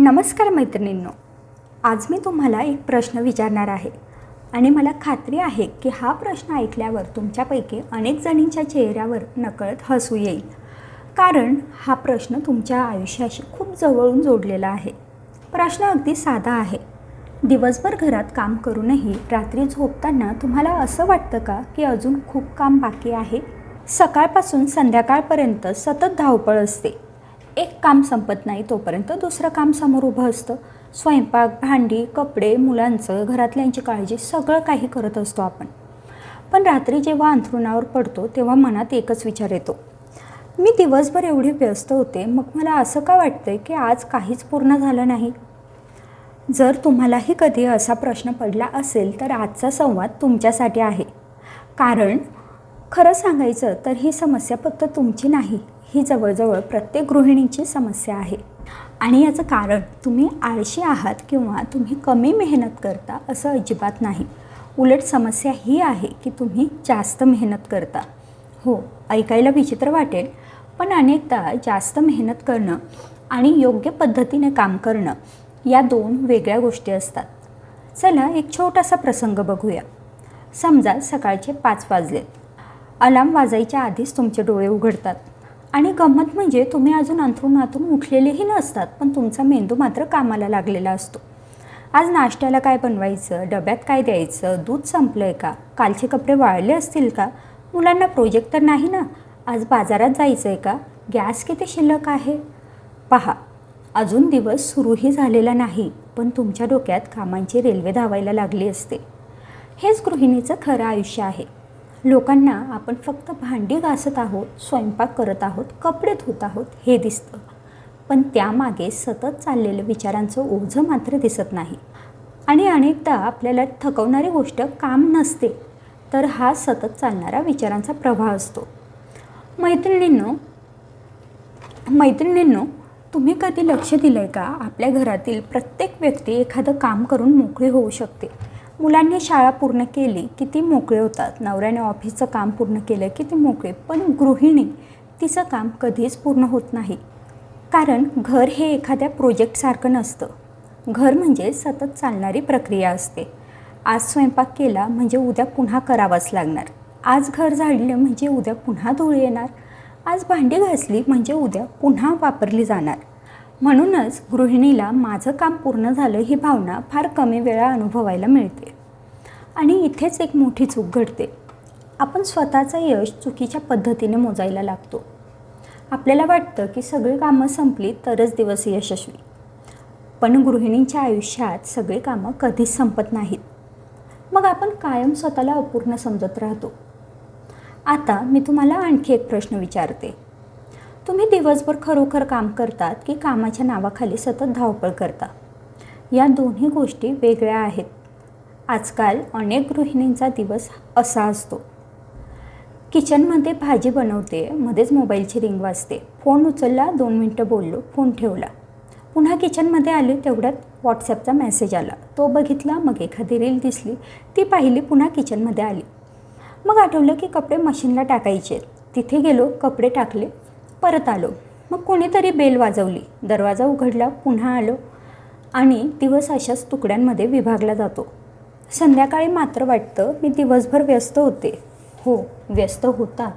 नमस्कार मैत्रिणींनो, आज मी तुम्हाला एक प्रश्न विचारणार आहे आणि मला खात्री आहे की हा प्रश्न ऐकल्यावर तुमच्यापैकी अनेक जणींच्या चेहऱ्यावर नकळत हसू येईल. कारण हा प्रश्न तुमच्या आयुष्याशी खूप जवळून जोडलेला आहे. प्रश्न अगदी साधा आहे. दिवसभर घरात काम करूनही रात्री झोपताना तुम्हाला असं वाटतं का की अजून खूप काम बाकी आहे? सकाळपासून संध्याकाळपर्यंत सतत धावपळ असते. एक काम संपत नाही तोपर्यंत दुसरं काम समोर उभं असतं. स्वयंपाक, भांडी, कपडे, मुलांचं, घरातल्यांची काळजी सगळं काही करत असतो आपण. पण रात्री जेव्हा अंथरुणावर पडतो तेव्हा मनात एकच विचार येतो, मी दिवसभर एवढे व्यस्त होते, मग मला असं का वाटतंय की आज काहीच पूर्ण झालं नाही? जर तुम्हालाही कधी असा प्रश्न पडला असेल तर आजचा संवाद तुमच्यासाठी आहे. कारण खरं सांगायचं तर ही समस्या फक्त तुमची नाही, ही जवळजवळ प्रत्येक गृहिणीची समस्या आहे. आणि याचं कारण तुम्ही आळशी आहात किंवा तुम्ही कमी मेहनत करता असं अजिबात नाही. उलट समस्या ही आहे की तुम्ही जास्त मेहनत करता. हो, ऐकायला विचित्र वाटेल, पण अनेकदा जास्त मेहनत करणं आणि योग्य पद्धतीने काम करणं या दोन वेगळ्या गोष्टी असतात. चला एक छोटासा प्रसंग बघूया. समजा सकाळचे 5 वाजलेत. अलार्म वाजायच्या आधीच तुमचे डोळे उघडतात आणि गंमत म्हणजे तुम्ही अजून अंथरुणातून उठलेलेही नसतात, पण तुमचा मेंदू मात्र कामाला लागलेला असतो. आज नाश्त्याला काय बनवायचं, डब्यात काय द्यायचं, दूध संपलं आहे का, कालचे कपडे वाळले असतील का, मुलांना प्रोजेक्ट तर नाही ना, आज बाजारात जायचं आहे का, गॅस किती शिल्लक आहे. पहा, अजून दिवस सुरूही झालेला नाही, पण तुमच्या डोक्यात कामांची रेल्वे धावायला लागली असते. हेच गृहिणीचं खरं आयुष्य आहे. लोकांना आपण फक्त भांडी घासत आहोत, स्वयंपाक करत आहोत, कपडे धुत आहोत हे दिसतं, पण त्यामागे सतत चाललेलं विचारांचं ओझं मात्र दिसत नाही. आणि अनेकदा आपल्याला थकवणारी गोष्ट काम नसते, तर हा सतत चालणारा विचारांचा प्रवाह असतो. मैत्रिणींनो, तुम्ही कधी लक्ष दिलं आहे का, आपल्या घरातील प्रत्येक व्यक्ती एखादं काम करून मोकळी होऊ शकते. मुलांनी शाळा पूर्ण केली की ती मोकळे होतात, नवऱ्याने ऑफिसचं काम पूर्ण केलं की ती मोकळे. पण गृहिणी, तिचं काम कधीच पूर्ण होत नाही. कारण घर हे एखाद्या प्रोजेक्टसारखं नसतं. घर म्हणजे सतत चालणारी प्रक्रिया असते. आज स्वयंपाक केला म्हणजे उद्या पुन्हा करावाच लागणार. आज घर झाडलं म्हणजे उद्या पुन्हा धूळ येणार. आज भांडी घासली म्हणजे उद्या पुन्हा वापरली जाणार. म्हणूनच गृहिणीला माझं काम पूर्ण झालं ही भावना फार कमी वेळा अनुभवायला मिळते. आणि इथेच एक मोठी चूक घडते. आपण स्वतःचं यश चुकीच्या पद्धतीने मोजायला लागतो. आपल्याला वाटतं की सगळी कामं संपली तरच दिवस यशस्वी. पण गृहिणींच्या आयुष्यात सगळी कामं कधीच संपत नाहीत. मग आपण कायम स्वतःला अपूर्ण समजत राहतो. आता मी तुम्हाला आणखी एक प्रश्न विचारते. तुम्ही दिवसभर खरोखर काम करतात की कामाच्या नावाखाली सतत धावपळ करता? या दोन्ही गोष्टी वेगळ्या आहेत. आजकाल अनेक गृहिणींचा दिवस असा असतो. किचनमध्ये भाजी बनवते, मध्येच मोबाईलची रिंग वाजते, फोन उचलला, 2 मिनटं बोललो, फोन ठेवला. पुन्हा किचनमध्ये आले तेवढ्यात व्हॉट्सॲपचा मेसेज आला, तो बघितला. मग एखादी रील दिसली, ती पाहिली, पुन्हा किचनमध्ये आली. मग आठवलं की कपडे मशीनला टाकायचे, तिथे गेलो, कपडे टाकले, परत आलो. मग कोणीतरी बेल वाजवली, दरवाजा उघडला, पुन्हा आलो आणि दिवस अशाच तुकड्यांमध्ये विभागला जातो. संध्याकाळी मात्र वाटतं मी दिवसभर व्यस्त होते. हो, व्यस्त होता,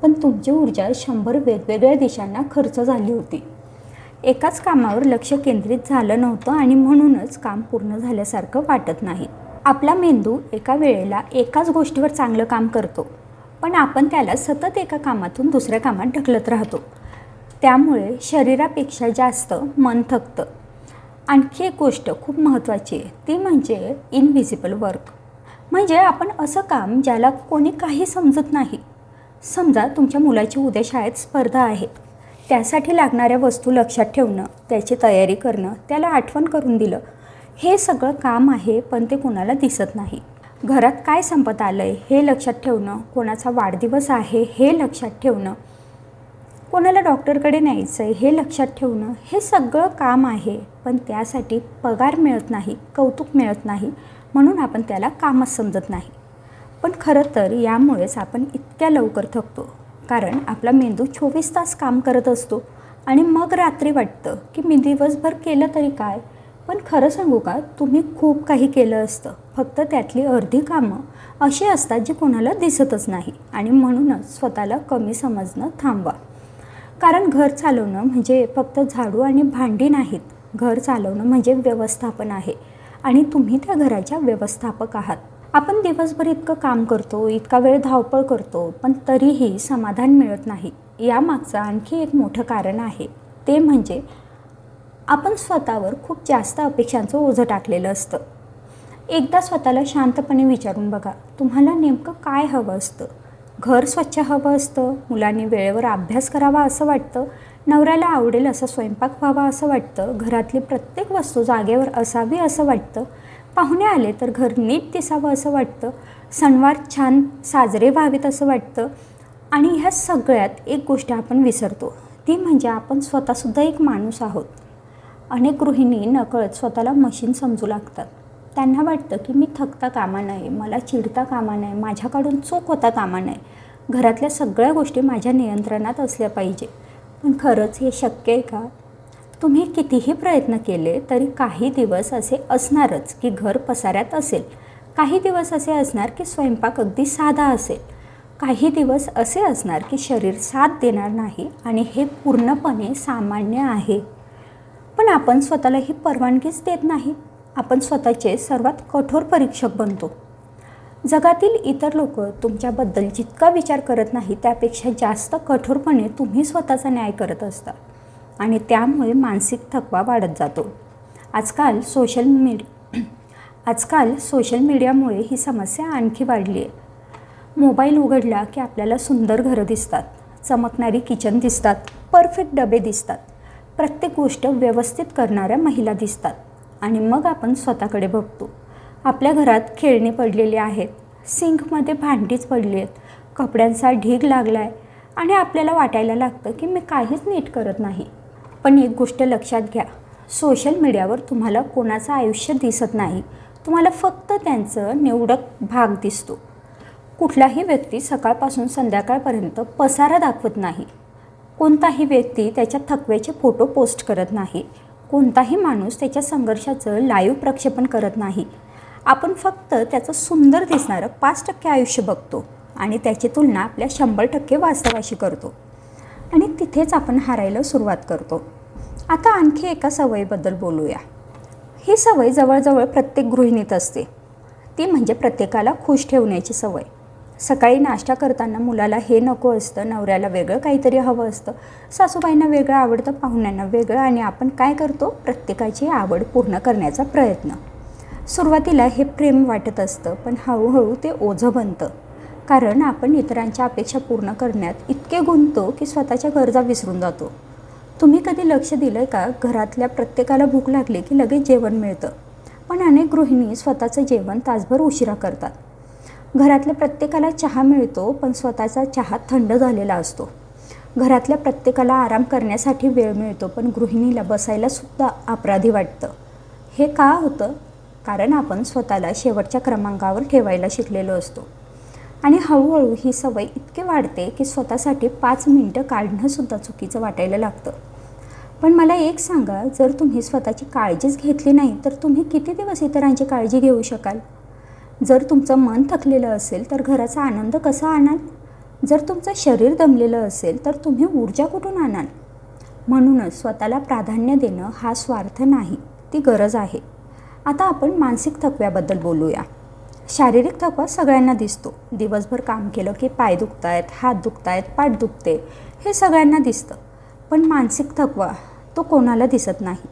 पण तुमची ऊर्जा 100 वेगवेगळ्या दिशांना खर्च झाली होती. एकाच कामावर लक्ष केंद्रित झालं नव्हतं आणि म्हणूनच काम पूर्ण झाल्यासारखं वाटत नाही. आपला मेंदू एका वेळेला एकाच गोष्टीवर चांगलं काम करतो, पण आपण त्याला सतत एका कामातून दुसऱ्या कामात ढकलत राहतो. त्यामुळे शरीरापेक्षा जास्त मन थकतं. आणखी एक गोष्ट खूप महत्त्वाची आहे, ती म्हणजे इनव्हिजिबल वर्क. म्हणजे आपण असं काम ज्याला कोणी काही समजत नाही. समजा तुमच्या मुलाची उद्या शाळेत स्पर्धा आहे, त्यासाठी लागणाऱ्या वस्तू लक्षात ठेवणं, त्याची तयारी करणं, त्याला आठवण करून दिलं, हे सगळं काम आहे, पण ते कोणाला दिसत नाही. घरात काय संपत आलं आहे हे लक्षात ठेवणं, कोणाचा वाढदिवस आहे हे लक्षात ठेवणं, कोणाला डॉक्टरकडे न्यायचं आहे हे लक्षात ठेवणं, हे सगळं काम आहे, पण त्यासाठी पगार मिळत नाही, कौतुक मिळत नाही, म्हणून आपण त्याला कामच समजत नाही. पण खरं तर यामुळेच आपण इतक्या लवकर थकतो, कारण आपला मेंदू 24 तास काम करत असतो आणि मग रात्री वाटतं की मी दिवसभर केलं तरी काय. पण खरं सांगू का, तुम्ही खूप काही केलं असतं, फक्त त्यातली अर्धी कामं अशी असतात जी कोणाला दिसतच नाही. आणि म्हणूनच स्वतःला कमी समजणं थांबवा. कारण घर चालवणं म्हणजे फक्त झाडू आणि भांडी नाहीत. घर चालवणं म्हणजे व्यवस्थापन आहे आणि तुम्ही त्या घराच्या व्यवस्थापक आहात. आपण दिवसभर इतकं काम करतो, इतका वेळ धावपळ करतो, पण तरीही समाधान मिळत नाही. यामागचं आणखी एक मोठं कारण आहे, ते म्हणजे आपण स्वतःवर खूप जास्त अपेक्षांचं ओझं टाकलेलं असतं. एकदा स्वतःला शांतपणे विचारून बघा, तुम्हाला नेमकं काय हवं असतं? घर स्वच्छ हवं असतं, मुलांनी वेळेवर अभ्यास करावा असं वाटतं, नवऱ्याला आवडेल असा स्वयंपाक व्हावा असं वाटतं, घरातली प्रत्येक वस्तू जागेवर असावी असं वाटतं, पाहुणे आले तर घर नीट दिसावं असं वाटतं, सणवार छान साजरे व्हावेत असं वाटतं. आणि ह्या सगळ्यात एक गोष्ट आपण विसरतो, ती म्हणजे आपण स्वतःसुद्धा एक माणूस आहोत. अनेक गृहिणी नकळत स्वतःला मशीन समजू लागतात. त्यांना वाटतं की मी थकता कामा नये, मला चिडता कामा नये, माझ्याकडून चूक होता कामा नये, घरातल्या सगळ्या गोष्टी माझ्या नियंत्रणात असल्या पाहिजे. पण खरंच हे शक्य आहे का? तुम्ही कितीही प्रयत्न केले तरी काही दिवस असे असणारच की घर पसाऱ्यात असेल, काही दिवस असे असणार की स्वयंपाक अगदी साधा असेल, काही दिवस असे असणार की शरीर साथ देणार नाही. आणि हे पूर्णपणे सामान्य आहे. पण आपण स्वतःला ही परवानगीच देत नाही. आपण स्वतःचे सर्वात कठोर परीक्षक बनतो. जगातील इतर लोक तुमच्याबद्दल जितका विचार करत नाही त्यापेक्षा जास्त कठोरपणे तुम्ही स्वतःचा न्याय करत असता आणि त्यामुळे मानसिक थकवा वाढत जातो. आजकाल सोशल मीडियामुळे ही समस्या आणखी वाढली आहे. मोबाईल उघडला की आपल्याला सुंदर घरं दिसतात, चमकणारी किचन दिसतात, परफेक्ट डबे दिसतात, प्रत्येक गोष्ट व्यवस्थित करणाऱ्या महिला दिसतात. आणि मग आपण स्वतःकडे बघतो. आपल्या घरात खेळणी पडलेली आहेत, सिंकमध्ये भांडीच पडली आहेत, कपड्यांचा ढीग लागला आहे आणि आपल्याला वाटायला लागतं की मी काहीच नीट करत नाही. पण एक गोष्ट लक्षात घ्या, सोशल मीडियावर तुम्हाला कोणाचं आयुष्य दिसत नाही, तुम्हाला फक्त त्यांचं निवडक भाग दिसतो. कुठलाही व्यक्ती सकाळपासून संध्याकाळपर्यंत पसारा दाखवत नाही. कोणताही व्यक्ती त्याच्या थकव्याचे फोटो पोस्ट करत नाही. कोणताही माणूस त्याच्या संघर्षाचं लाईव्ह प्रक्षेपण करत नाही. आपण फक्त त्याचं सुंदर दिसणारं 5% आयुष्य बघतो आणि त्याची तुलना आपल्या 100% वास्तवाशी करतो आणि तिथेच आपण हारायला सुरुवात करतो. आता आणखी एका सवयीबद्दल बोलूया. ही सवय जवळजवळ प्रत्येक गृहिणीत असते. ती म्हणजे प्रत्येकाला खुश ठेवण्याची सवय. सकाळी नाश्ता करताना मुलाला हे नको असतं, नवऱ्याला वेगळं काहीतरी हवं असतं, सासूबाईंना वेगळं आवडतं, पाहुण्यांना वेगळं, आणि आपण काय करतो? प्रत्येकाची आवड पूर्ण करण्याचा प्रयत्न. सुरुवातीला हे प्रेम वाटत असतं, पण हळूहळू ते ओझं बनतं. कारण आपण इतरांच्या अपेक्षा पूर्ण करण्यात इतके गुंततो की स्वतःच्या गरजा विसरून जातो. तुम्ही कधी लक्ष दिलं आहे का? घरातल्या प्रत्येकाला भूक लागली की लगेच जेवण मिळतं, पण अनेक गृहिणी स्वतःचं जेवण तासभर उशिरा करतात. घरातल्या प्रत्येकाला चहा मिळतो, पण स्वतःचा चहा थंड झालेला असतो. घरातल्या प्रत्येकाला आराम करण्यासाठी वेळ मिळतो, पण गृहिणीला बसायला सुद्धा अपराधी वाटतं. हे का होतं? कारण आपण स्वतःला शेवटच्या क्रमांकावर ठेवायला शिकलेलो असतो आणि हळूहळू ही सवय इतकी वाढते की स्वतःसाठी 5 मिनिटं काढणंसुद्धा चुकीचं वाटायला लागतं. पण मला एक सांगा, जर तुम्ही स्वतःची काळजीच घेतली नाही तर तुम्ही किती दिवस इतरांची काळजी घेऊ शकाल? जर तुमचं मन थकलेलं असेल तर घराचा आनंद कसा आणाल? जर तुमचं शरीर दमलेलं असेल तर तुम्ही ऊर्जा कुठून आणाल? म्हणूनच स्वतःला प्राधान्य देणं हा स्वार्थ नाही, ती गरज आहे. आता आपण मानसिक थकव्याबद्दल बोलूया. शारीरिक थकवा सगळ्यांना दिसतो. दिवसभर काम केलं की पाय दुखत आहेत, हात दुखत आहेत, पाठ दुखते, हे सगळ्यांना दिसतं. पण मानसिक थकवा तो कोणाला दिसत नाही.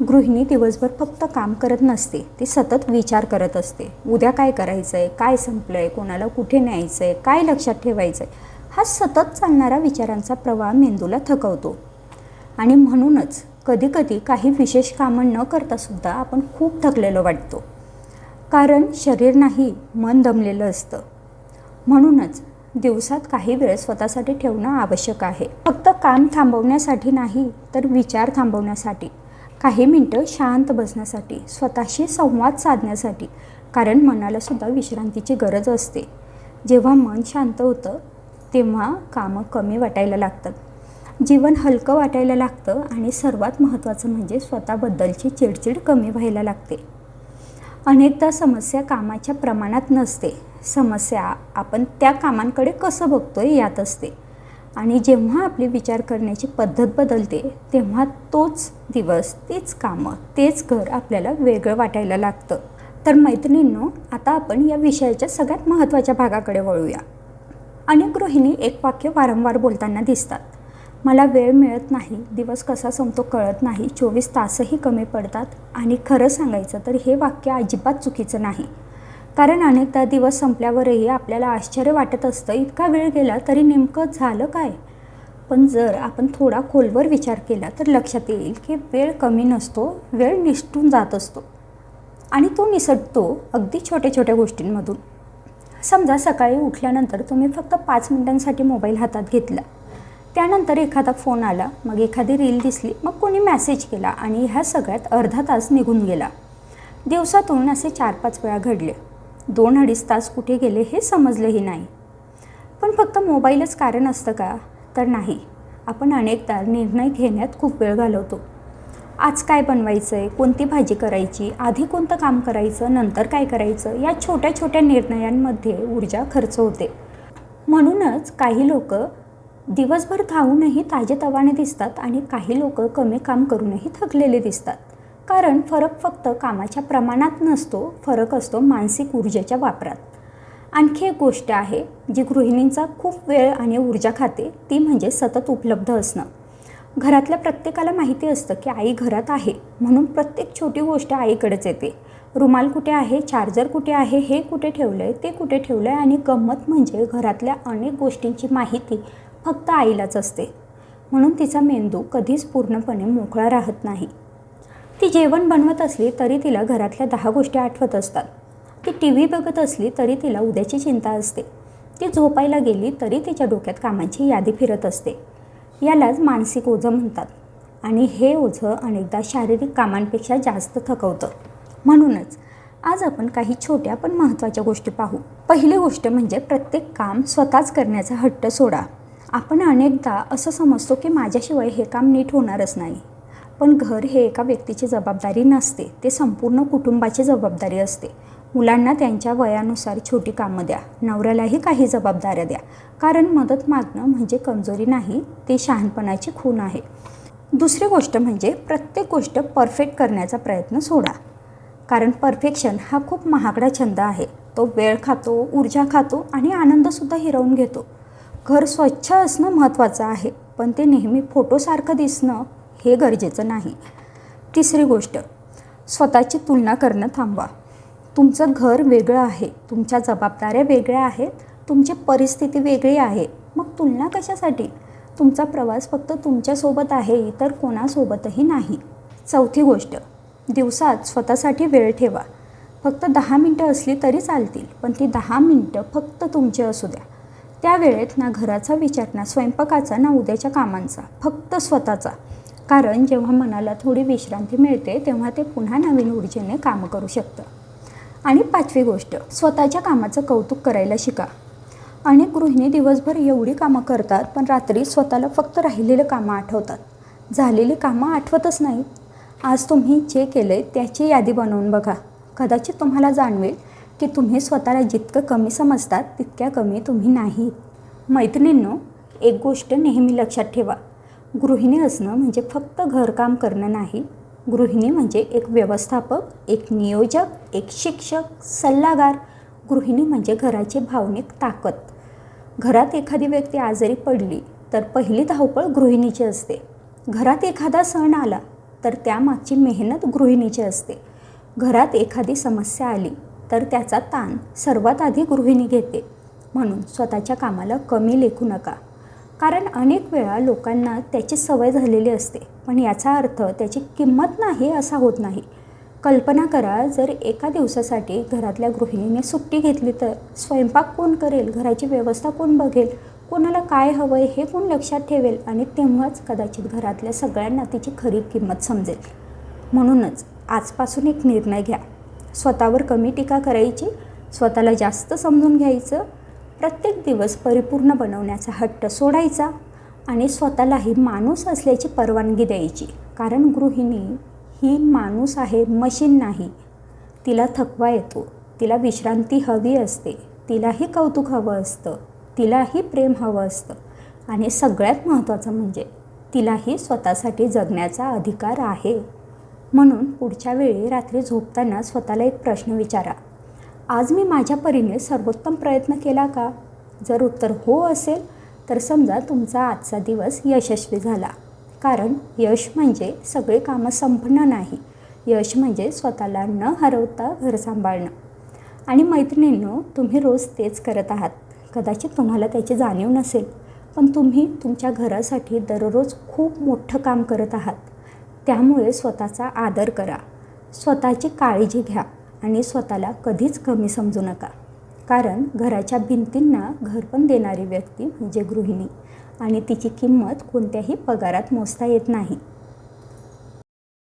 गृहिणी दिवसभर फक्त काम करत नसते, ती सतत विचार करत असते. उद्या काय करायचं आहे, काय संपलं आहे, कोणाला कुठे न्यायचं आहे, काय लक्षात ठेवायचं आहे, हा सतत चालणारा विचारांचा प्रवाह मेंदूला थकवतो. आणि म्हणूनच कधीकधी काही विशेष कामं न करतासुद्धा आपण खूप थकलेलो वाटतो. कारण शरीर नाही, मन दमलेलं असतं. म्हणूनच दिवसात काही वेळ स्वतःसाठी ठेवणं आवश्यक आहे. फक्त काम थांबवण्यासाठी नाही, तर विचार थांबवण्यासाठी, काही मिनटं शांत बसण्यासाठी, स्वतःशी संवाद साधण्यासाठी. कारण मनालासुद्धा विश्रांतीची गरज असते. जेव्हा मन शांत होतं तेव्हा कामं कमी वाटायला लागतात जीवन हलकं वाटायला लागतं आणि सर्वात महत्त्वाचं म्हणजे स्वतःबद्दलची चिडचिड कमी व्हायला लागते. अनेकदा समस्या कामाच्या प्रमाणात नसते, समस्या आपण त्या कामांकडे कसं बघतोय यात असते. आणि जेव्हा आपली विचार करण्याची पद्धत बदलते तेव्हा तोच दिवस, तीच कामं, तेच घर आपल्याला वेगळं वाटायला लागतं. तर मैत्रिणींनो, आता आपण या विषयाच्या सगळ्यात महत्त्वाच्या भागाकडे वळूया. अनेक गृहिणी एक वाक्य वारंवार बोलताना दिसतात, मला वेळ मिळत नाही, दिवस कसा संपतो कळत नाही, 24 तासही कमी पडतात. आणि खरं सांगायचं तर हे वाक्य अजिबात चुकीचं नाही. कारण अनेकदा दिवस संपल्यावरही आपल्याला आश्चर्य वाटत असतं, इतका वेळ गेला तरी नेमकं झालं काय. पण जर आपण थोडा खोलवर विचार केला तर लक्षात येईल की वेळ कमी नसतो, वेळ निसटून जात असतो. आणि तो निसटतो अगदी छोट्या छोट्या गोष्टींमधून. समजा सकाळी उठल्यानंतर तुम्ही फक्त 5 मिनिटांसाठी मोबाईल हातात घेतला, त्यानंतर एखादा फोन आला, मग एखादी रील दिसली, मग कोणी मेसेज केला आणि ह्या सगळ्यात अर्धा तास निघून गेला. दिवसातून असे 4-5 वेळा घडले. 2-2.5 तास कुठे गेले हे समजलेही नाही. पण फक्त मोबाईलच कारण असतं का? तर नाही. आपण अनेकदा निर्णय घेण्यात खूप वेळ घालवतो. आज काय बनवायचं आहे, कोणती भाजी करायची, आधी कोणतं काम करायचं, नंतर काय करायचं, या छोट्या छोट्या निर्णयांमध्ये ऊर्जा खर्च होते. म्हणूनच काही लोक दिवसभर धावूनही ताजेतवाने दिसतात आणि काही लोक कमी काम करूनही थकलेले दिसतात. कारण फरक फक्त कामाच्या प्रमाणात नसतो, फरक असतो मानसिक ऊर्जेच्या वापरात. आणखी एक गोष्ट आहे जी गृहिणींचा खूप वेळ आणि ऊर्जा खाते, ती म्हणजे सतत उपलब्ध असणं. घरातल्या प्रत्येकाला माहिती असतं की आई घरात आहे, म्हणून प्रत्येक छोटी गोष्ट आईकडेच येते. रुमाल कुठे आहे, चार्जर कुठे आहे, हे कुठे ठेवलं आहे, ते कुठे ठेवलं आहे. आणि गंमत म्हणजे घरातल्या अनेक गोष्टींची माहिती फक्त आईलाच असते. म्हणून तिचा मेंदू कधीच पूर्णपणे मोकळा राहत नाही. ती जेवण बनवत असली तरी तिला घरातल्या 10 गोष्टी आठवत असतात. ती TV बघत असली तरी तिला उद्याची चिंता असते. ती झोपायला गेली तरी तिच्या डोक्यात कामांची यादी फिरत असते. यालाच मानसिक ओझं म्हणतात. आणि हे ओझं अनेकदा शारीरिक कामांपेक्षा जास्त थकवतं. म्हणूनच आज आपण काही छोट्या पण महत्त्वाच्या गोष्टी पाहू. पहिली गोष्ट म्हणजे प्रत्येक काम स्वतःच करण्याचा हट्ट सोडा. आपण अनेकदा असं समजतो की माझ्याशिवाय हे काम नीट होणारच नाही. पण घर हे एका व्यक्तीची जबाबदारी नसते, ते संपूर्ण कुटुंबाची जबाबदारी असते. मुलांना त्यांच्या वयानुसार छोटी कामं द्या, नवऱ्यालाही काही जबाबदाऱ्या द्या. कारण मदत मागणं म्हणजे कमजोरी नाही, ते शहाणपणाची खूण आहे. दुसरी गोष्ट म्हणजे प्रत्येक गोष्ट परफेक्ट करण्याचा प्रयत्न सोडा. कारण परफेक्शन हा खूप महागडा छंद आहे. तो वेळ खातो, ऊर्जा खातो आणि आनंदसुद्धा हिरावून घेतो. घर स्वच्छ असणं महत्त्वाचं आहे, पण ते नेहमी फोटोसारखं दिसणं हे गरजेचं नाही. तिसरी गोष्ट, स्वतःची तुलना करणं थांबवा. तुमचं घर वेगळं आहे, तुमच्या जबाबदाऱ्या वेगळ्या आहेत, तुमची परिस्थिती वेगळी आहे. मग तुलना कशासाठी? तुमचा प्रवास फक्त तुमच्यासोबत आहे, इतर कोणासोबतही नाही. चौथी गोष्ट, दिवसात स्वतःसाठी वेळ ठेवा. फक्त 10 मिनटं असली तरी चालतील, पण ती 10 मिनटं फक्त तुमची असू द्या. त्या वेळेत ना घराचा विचार, ना स्वयंपाकाचा, ना उद्याच्या कामांचा, फक्त स्वतःचा. कारण जेव्हा मनाला थोडी विश्रांती मिळते तेव्हा ते पुन्हा नवीन ऊर्जेने कामं करू शकतं. आणि 5वी गोष्ट, स्वतःच्या कामाचं कौतुक करायला शिका. अनेक गृहिणी दिवसभर एवढी कामं करतात, पण रात्री स्वतःला फक्त राहिलेलं कामं आठवतात, झालेली कामं आठवतच नाहीत. आज तुम्ही जे केलं त्याची यादी बनवून बघा. कदाचित तुम्हाला जाणवेल की तुम्ही स्वतःला जितकं कमी समजतात तितक्या कमी तुम्ही नाही. मैत्रिणींनो, एक गोष्ट नेहमी लक्षात ठेवा, गृहिणी असणं म्हणजे फक्त घरकाम करणं नाही. गृहिणी म्हणजे एक व्यवस्थापक, एक नियोजक, एक शिक्षक, सल्लागार. गृहिणी म्हणजे घराची भावनिक ताकद. घरात एखादी व्यक्ती आजारी पडली तर पहिली धावपळ गृहिणीची असते. घरात एखादा सण आला तर त्यामागची मेहनत गृहिणीची असते. घरात एखादी समस्या आली तर त्याचा ताण सर्वात आधी गृहिणी घेते. म्हणून स्वतःच्या कामाला कमी लेखू नका. कारण अनेक वेळा लोकांना त्याची सवय झालेली असते, पण याचा अर्थ त्याची किंमत नाही असा होत नाही. कल्पना करा, जर एका दिवसासाठी घरातल्या गृहिणीने सुट्टी घेतली तर स्वयंपाक कोण करेल, घराची व्यवस्था कोण बघेल, कोणाला काय हवं आहे हे कोण लक्षात ठेवेल. आणि तेव्हाच कदाचित घरातल्या सगळ्यांना तिची खरी किंमत समजेल. म्हणूनच आजपासून एक निर्णय घ्या, स्वतःवर कमी टीका करायची, स्वतःला जास्त समजून घ्यायचं, प्रत्येक दिवस परिपूर्ण बनवण्याचा हट्ट सोडायचा. आणि स्वतःलाही माणूस असल्याची परवानगी द्यायची. कारण गृहिणी ही माणूस आहे, मशीन नाही. तिला थकवा येतो, तिला विश्रांती हवी असते, तिलाही कौतुक हवं असतं, तिलाही प्रेम हवं असतं आणि सगळ्यात महत्त्वाचं म्हणजे तिलाही स्वतःसाठी जगण्याचा अधिकार आहे. म्हणून पुढच्या वेळी रात्री झोपताना स्वतःला एक प्रश्न विचारा, आज मी माझ्या परीने सर्वोत्तम प्रयत्न केला का? जर उत्तर हो असेल तर समजा तुमचा आजचा दिवस यशस्वी झाला. कारण यश म्हणजे सगळे कामं संपणं नाही, यश म्हणजे स्वतःला न हरवता घर सांभाळणं. आणि मैत्रिणींनो, तुम्ही रोज तेच करत आहात. कदाचित तुम्हाला त्याची जाणीव नसेल, पण तुम्ही तुमच्या घरासाठी दररोज खूप मोठं काम करत आहात. त्यामुळे स्वतःचा आदर करा, स्वतःची काळजी घ्या आणि स्वतःला कधीच कमी समजू नका. कारण घराच्या भिंतींना घरपण देणारी व्यक्ती म्हणजे गृहिणी आणि तिची किंमत कोणत्याही पगारात मोजता येत नाही.